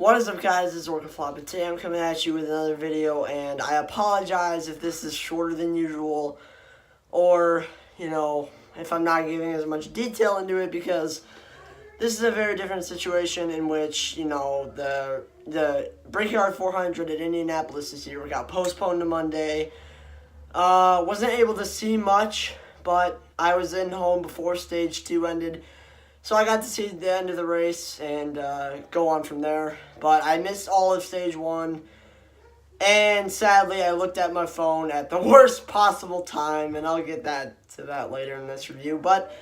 What is up, guys? It's Orcaflop, and today I'm coming at you with another video, and I apologize if this is shorter than usual, or, if I'm not giving as much detail into it, because this is a very different situation in which, the Brickyard 400 at Indianapolis this year got postponed to Monday. Wasn't able to see much, but I was in home before Stage 2 ended. So I got to see the end of the race and go on from there. But I missed all of Stage 1. And sadly, I looked at my phone at the worst possible time. And I'll get to that later in this review. But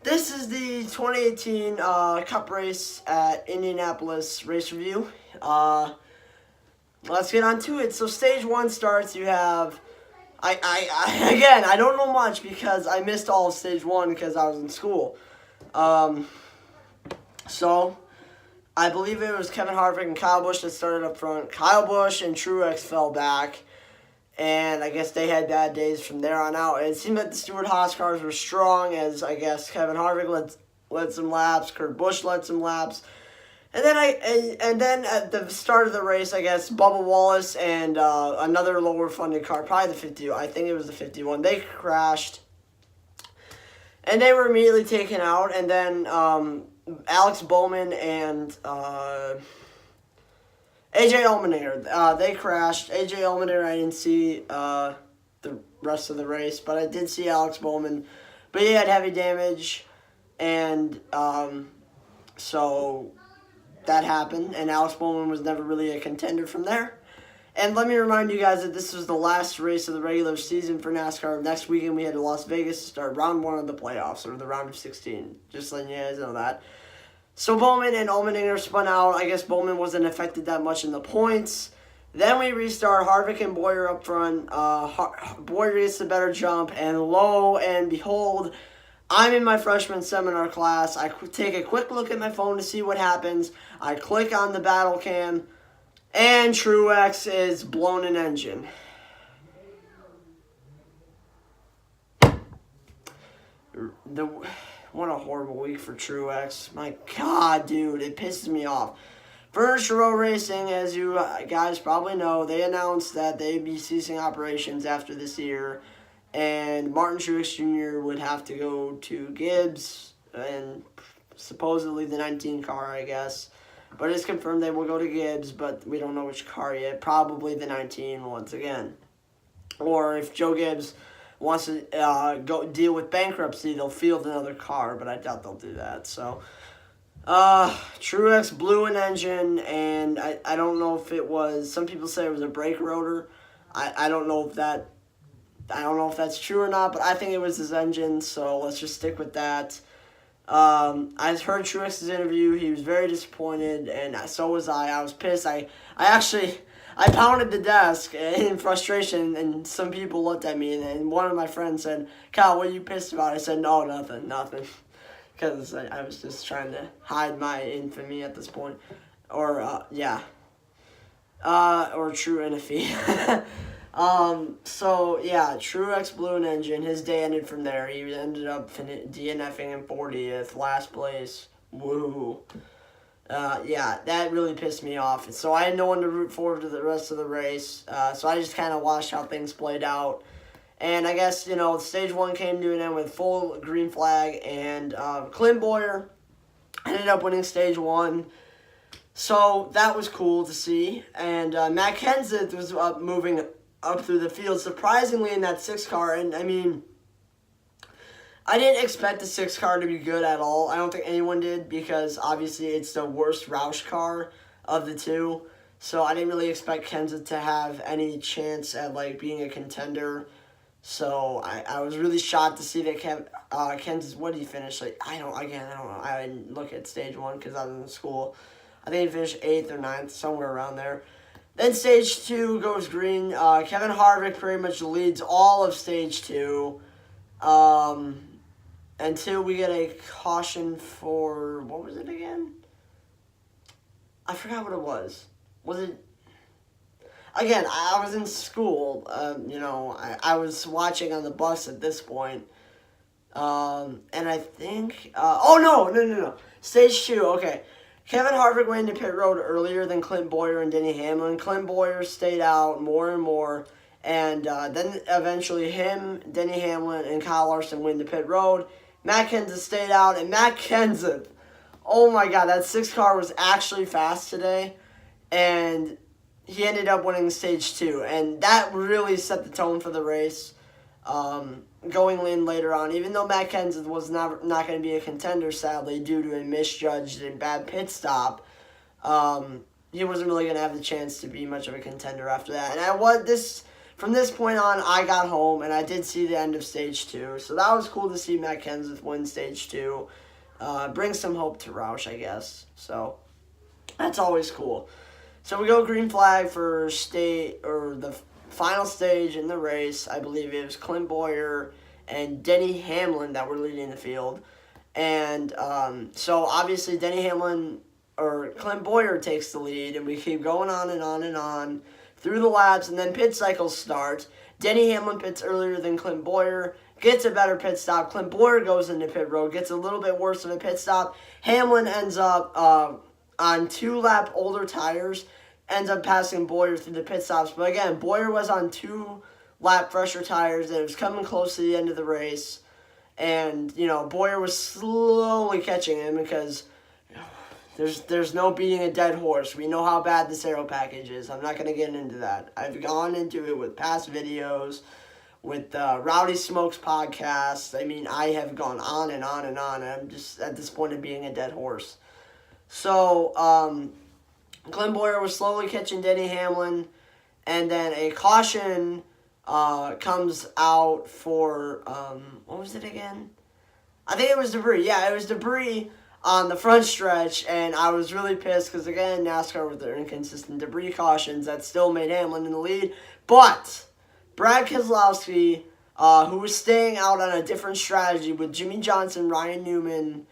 this is the 2018 Cup race at Indianapolis race review. Let's get on to it. So Stage 1 starts. You have... I don't know much because I missed all of Stage 1 because I was in school. So, I believe it was Kevin Harvick and Kyle Busch that started up front. Kyle Busch and Truex fell back, and I guess they had bad days from there on out. And it seemed like the Stewart-Haas cars were strong, as I guess Kevin Harvick led some laps, Kurt Busch led some laps. And then at the start of the race, I guess Bubba Wallace and another lower funded car, probably the 50, I think it was the 51, they crashed. And they were immediately taken out, and then Alex Bowman and AJ Allmendinger, they crashed. AJ Allmendinger, I didn't see the rest of the race, but I did see Alex Bowman. But he had heavy damage, and so that happened, and Alex Bowman was never really a contender from there. And let me remind you guys that this was the last race of the regular season for NASCAR. Next weekend, we head to Las Vegas to start round 1 of the playoffs, or the round of 16. Just letting you guys know that. So Bowman and Allmendinger spun out. I guess Bowman wasn't affected that much in the points. Then we restart. Harvick and Bowyer up front. Bowyer gets the better jump, and lo and behold, I'm in my freshman seminar class. I take a quick look at my phone to see what happens. I click on the battle cam. And Truex is blown an engine. What a horrible week for Truex. My God, dude, it pisses me off. Furniture Row Racing, as you guys probably know, they announced that they'd be ceasing operations after this year. And Martin Truex Jr. would have to go to Gibbs and supposedly the 19 car, I guess. But it's confirmed they will go to Gibbs, but we don't know which car yet. Probably the 19 once again. Or if Joe Gibbs wants to go deal with bankruptcy, they'll field another car, but I doubt they'll do that. So, Truex blew an engine, and I don't know if it was, some people say it was a brake rotor. I don't know if that's true or not, but I think it was his engine, so let's just stick with that. I heard Truex's interview. He was very disappointed, and so was I. I was pissed. I pounded the desk in frustration, and some people looked at me, and one of my friends said, "Kyle, what are you pissed about?" I said, "No, nothing," because I was just trying to hide my infamy at this point, or true infamy. So, yeah, Truex blew an engine. His day ended from there. He ended up DNFing in 40th, last place. Woo. Yeah, that really pissed me off. So I had no one to root for to the rest of the race. So I just kind of watched how things played out. And I guess, Stage 1 came to an end with full green flag. And Clint Bowyer ended up winning Stage 1. So that was cool to see. And Matt Kenseth was moving up through the field, surprisingly, in that 6 car. And, I mean, I didn't expect the 6 car to be good at all. I don't think anyone did, because, obviously, it's the worst Roush car of the two. So, I didn't really expect Kenseth to have any chance at, being a contender. So, I was really shocked to see that Kenseth, what did he finish? I don't know. I didn't look at Stage 1 because I was in school. I think he finished 8th or 9th, somewhere around there. Then Stage 2 goes green. Kevin Harvick pretty much leads all of Stage 2 until we get a caution for, what was it again? I forgot what it was. Was it? Again, I was in school. I was watching on the bus at this point. And I think... no. Stage 2, okay. Kevin Harvick went into pit road earlier than Clint Bowyer and Denny Hamlin. Clint Bowyer stayed out more and more, and then eventually him, Denny Hamlin, and Kyle Larson went into pit road. Matt Kenseth stayed out, and Matt Kenseth, oh my God, that 6 car was actually fast today, and he ended up winning stage 2, and that really set the tone for the race. Going in later on, even though Matt Kenseth was not going to be a contender, sadly, due to a misjudged and bad pit stop, he wasn't really going to have the chance to be much of a contender after that. And from this point on, I got home, and I did see the end of stage 2, so that was cool to see Matt Kenseth win stage 2. Bring some hope to Roush, I guess. So that's always cool. So we go green flag for the final stage in the race. I believe it was Clint Bowyer and Denny Hamlin that were leading the field. And so obviously Clint Bowyer takes the lead, and we keep going on and on and on through the laps, and then pit cycles start. Denny Hamlin pits earlier than Clint Bowyer, gets a better pit stop. Clint Bowyer goes into pit road, gets a little bit worse of a pit stop. Hamlin ends up on 2-lap older tires, ends up passing Bowyer through the pit stops. But again, Bowyer was on 2-lap fresher tires, and it was coming close to the end of the race. And, Bowyer was slowly catching him because there's no beating a dead horse. We know how bad this aero package is. I'm not going to get into that. I've gone into it with past videos, with Rowdy Smokes podcast. I mean, I have gone on and on and on. I'm just at this point of being a dead horse. So, Clint Bowyer was slowly catching Denny Hamlin, and then a caution comes out for, what was it again? I think it was debris. Yeah, it was debris on the front stretch, and I was really pissed because, again, NASCAR with their inconsistent debris cautions, that still made Hamlin in the lead. But Brad Keselowski, who was staying out on a different strategy with Jimmy Johnson, Ryan Newman,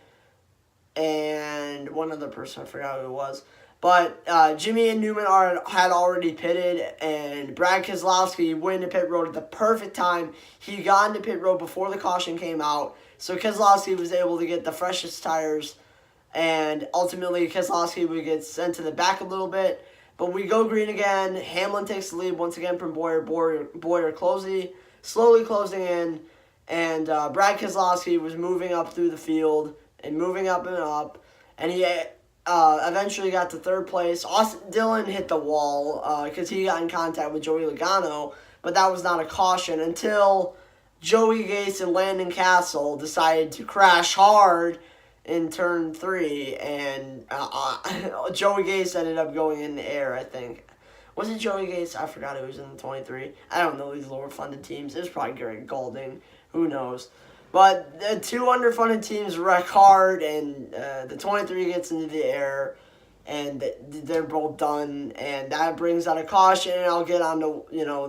and one other person, I forgot who it was. But Jimmy and Newman had already pitted, and Brad Keselowski went into pit road at the perfect time. He got into pit road before the caution came out, so Keselowski was able to get the freshest tires, and ultimately Keselowski would get sent to the back a little bit. But we go green again. Hamlin takes the lead once again from Bowyer. Bowyer slowly closing in, and Brad Keselowski was moving up through the field and moving up and up, and he eventually got to third place. Austin Dillon hit the wall because he got in contact with Joey Logano, but that was not a caution until Joey Gase and Landon Castle decided to crash hard in turn 3, and Joey Gase ended up going in the air, I think. Was it Joey Gase? I forgot it was in the 23. I don't know these lower funded teams. It was probably Greg Golding. Who knows? But the 2 underfunded teams wreck hard, and the 23 gets into the air, and they're both done, and that brings out a caution, and I'll get onto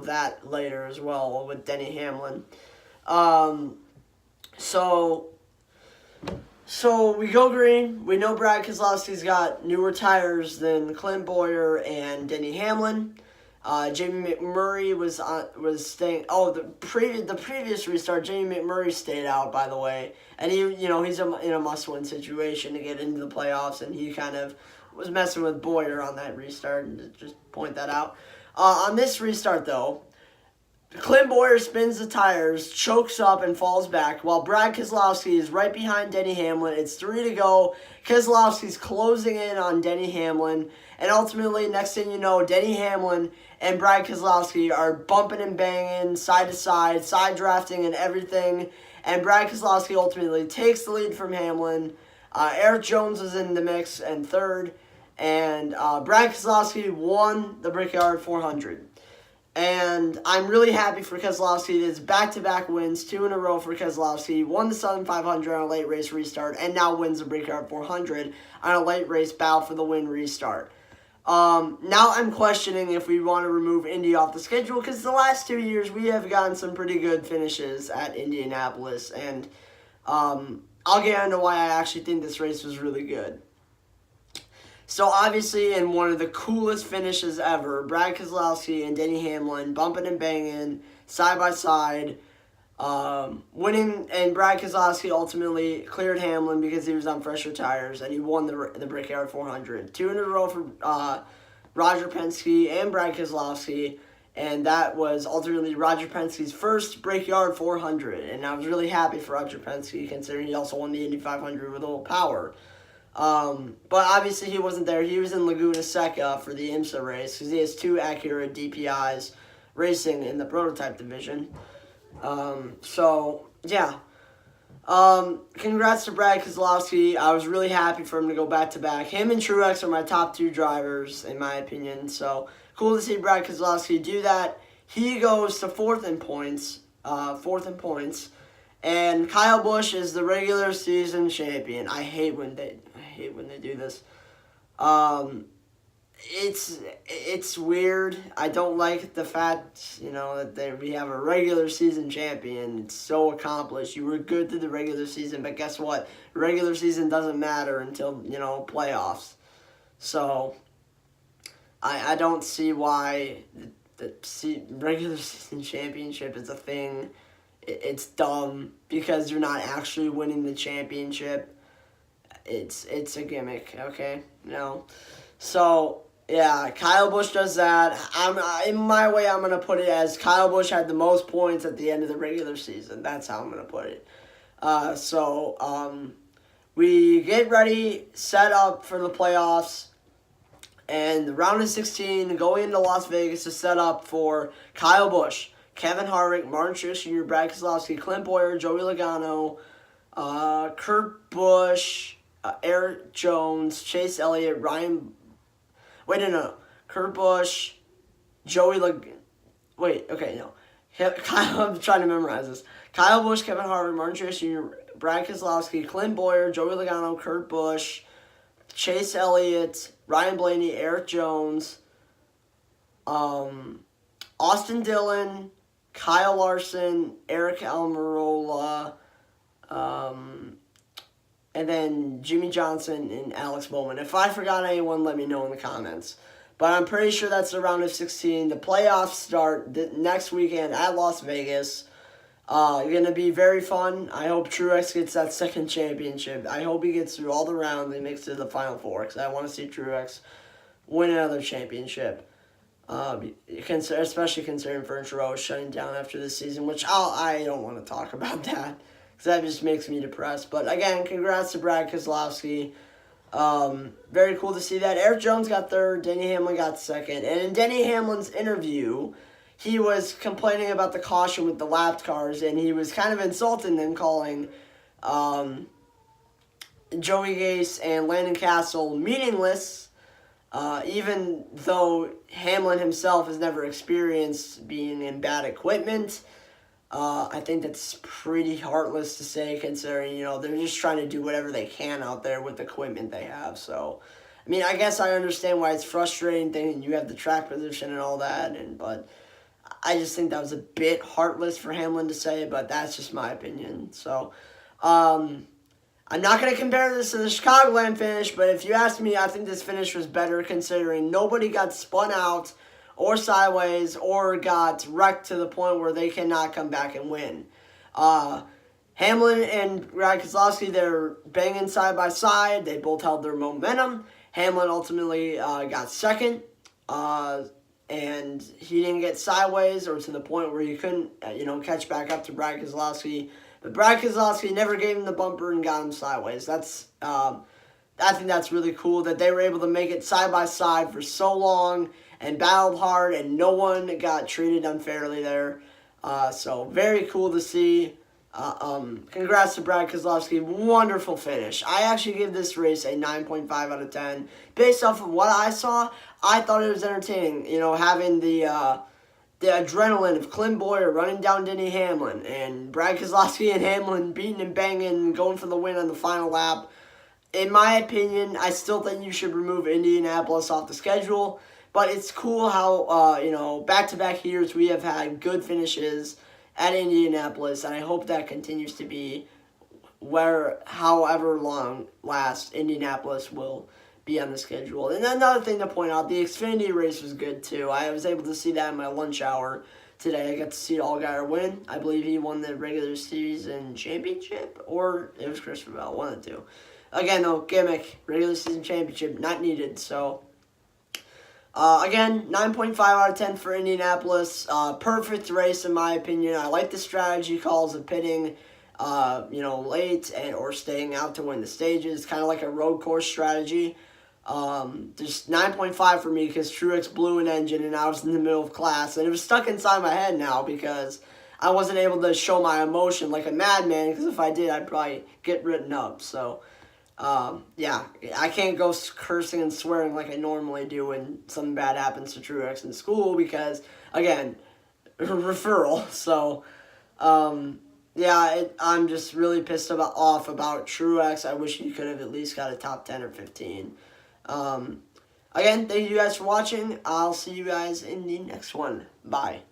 that later as well with Denny Hamlin. So we go green. We know Brad Keselowski's got newer tires than Clint Bowyer and Denny Hamlin. Jamie McMurray was staying. Oh, the previous restart, Jamie McMurray stayed out, by the way, and he's in a must-win situation to get into the playoffs, and he kind of was messing with Bowyer on that restart, and just point that out. On this restart, though, Clint Bowyer spins the tires, chokes up, and falls back, while Brad Keselowski is right behind Denny Hamlin. It's 3 to go. Keselowski's closing in on Denny Hamlin, and ultimately, next thing you know, Denny Hamlin and Brad Keselowski are bumping and banging, side to side drafting and everything, and Brad Keselowski ultimately takes the lead from Hamlin. Eric Jones is in the mix in third, and Brad Keselowski won the Brickyard 400. And I'm really happy for Keselowski. It's back-to-back wins, 2 in a row for Keselowski. Won the Southern 500 on a late race restart, and now wins the Brickyard 400 on a late race battle for the win restart. Now I'm questioning if we want to remove Indy off the schedule, because the last 2 years we have gotten some pretty good finishes at Indianapolis, and I'll get into why I actually think this race was really good. So obviously, in one of the coolest finishes ever, Brad Keselowski and Denny Hamlin bumping and banging side by side. Winning, and Brad Keselowski ultimately cleared Hamlin because he was on fresher tires, and he won the Brickyard 400. 2 in a row for Roger Penske and Brad Keselowski, and that was ultimately Roger Penske's first Brickyard 400, and I was really happy for Roger Penske considering he also won the Indy 500 with a little power. But obviously he wasn't there. He was in Laguna Seca for the IMSA race because he has 2 Acura DPIs racing in the prototype division. Congrats to Brad Keselowski. I was really happy for him to go back-to-back. Him and Truex are my top 2 drivers, in my opinion. So, cool to see Brad Keselowski do that. He goes to 4th in points. And Kyle Busch is the regular season champion. I hate when they do this. It's weird. I don't like the fact, that we have a regular season champion. It's so accomplished. You were good through the regular season, but guess what? Regular season doesn't matter until, playoffs. So, I don't see why the regular season championship is a thing. It's dumb because you're not actually winning the championship. It's a gimmick, okay? So, yeah, Kyle Busch does that. In my way, I'm going to put it as Kyle Busch had the most points at the end of the regular season. That's how I'm going to put it. We get ready, set up for the playoffs, and the round of 16 going into Las Vegas is set up for Kyle Busch, Kevin Harvick, Martin Truex Jr., Brad Keselowski, Clint Bowyer, Joey Logano, Kurt Busch, Eric Jones, Chase Elliott, Kurt Busch, Joey Kyle, I'm trying to memorize this. Kyle Busch, Kevin Harvick, Martin Truex Jr., Brad Keselowski, Clint Bowyer, Joey Logano, Kurt Busch, Chase Elliott, Ryan Blaney, Eric Jones, Austin Dillon, Kyle Larson, Eric Almirola, and then Jimmy Johnson and Alex Bowman. If I forgot anyone, let me know in the comments. But I'm pretty sure that's the round of 16. The playoffs start next weekend at Las Vegas. Going to be very fun. I hope Truex gets that second championship. I hope he gets through all the rounds and makes it to the Final Four because I want to see Truex win another championship. Especially considering Furniture Row is shutting down after this season, which I don't want to talk about that because that just makes me depressed. But again, congrats to Brad Keselowski. Very cool to see that. Eric Jones got 3rd, Denny Hamlin got 2nd. And in Denny Hamlin's interview, he was complaining about the caution with the lapped cars, and he was kind of insulting them, calling Joey Gase and Landon Castle meaningless, even though Hamlin himself has never experienced being in bad equipment. I think that's pretty heartless to say considering, they're just trying to do whatever they can out there with the equipment they have. So, I guess I understand why it's frustrating thinking you have the track position and all that, but I just think that was a bit heartless for Hamlin to say, but that's just my opinion. So, I'm not going to compare this to the Chicagoland finish, but if you ask me, I think this finish was better considering nobody got spun out or sideways, or got wrecked to the point where they cannot come back and win. Hamlin and Brad Keselowski, they're banging side by side. They both held their momentum. Hamlin ultimately got 2nd, and he didn't get sideways or to the point where he couldn't, catch back up to Brad Keselowski. But Brad Keselowski never gave him the bumper and got him sideways. I think that's really cool that they were able to make it side by side for so long and battled hard, and no one got treated unfairly there. So very cool to see. Congrats to Brad Keselowski. Wonderful finish. I actually give this race a 9.5 out of 10. Based off of what I saw, I thought it was entertaining. Having the adrenaline of Clint Bowyer running down Denny Hamlin and Brad Keselowski and Hamlin beating and banging and going for the win on the final lap. In my opinion, I still think you should remove Indianapolis off the schedule. But it's cool how, back-to-back years we have had good finishes at Indianapolis, and I hope that continues to be however long last Indianapolis will be on the schedule. And another thing to point out, the Xfinity race was good too. I was able to see that in my lunch hour. today. I got to see Allgaier win. I believe he won the regular season championship, or it was Christopher Bell, one of the two. Again, though, gimmick, regular season championship, not needed. So, again, 9.5 out of 10 for Indianapolis. Perfect race, in my opinion. I like the strategy calls of pitting, late or staying out to win the stages. Kind of like a road course strategy. Just 9.5 for me because Truex blew an engine and I was in the middle of class. And it was stuck inside my head now because I wasn't able to show my emotion like a madman, because if I did, I'd probably get written up. So, I can't go cursing and swearing like I normally do when something bad happens to Truex in school because, again, referral. So, I'm just really pissed off about Truex. I wish he could have at least got a top 10 or 15. Again, thank you guys for watching. I'll see you guys in the next one. Bye.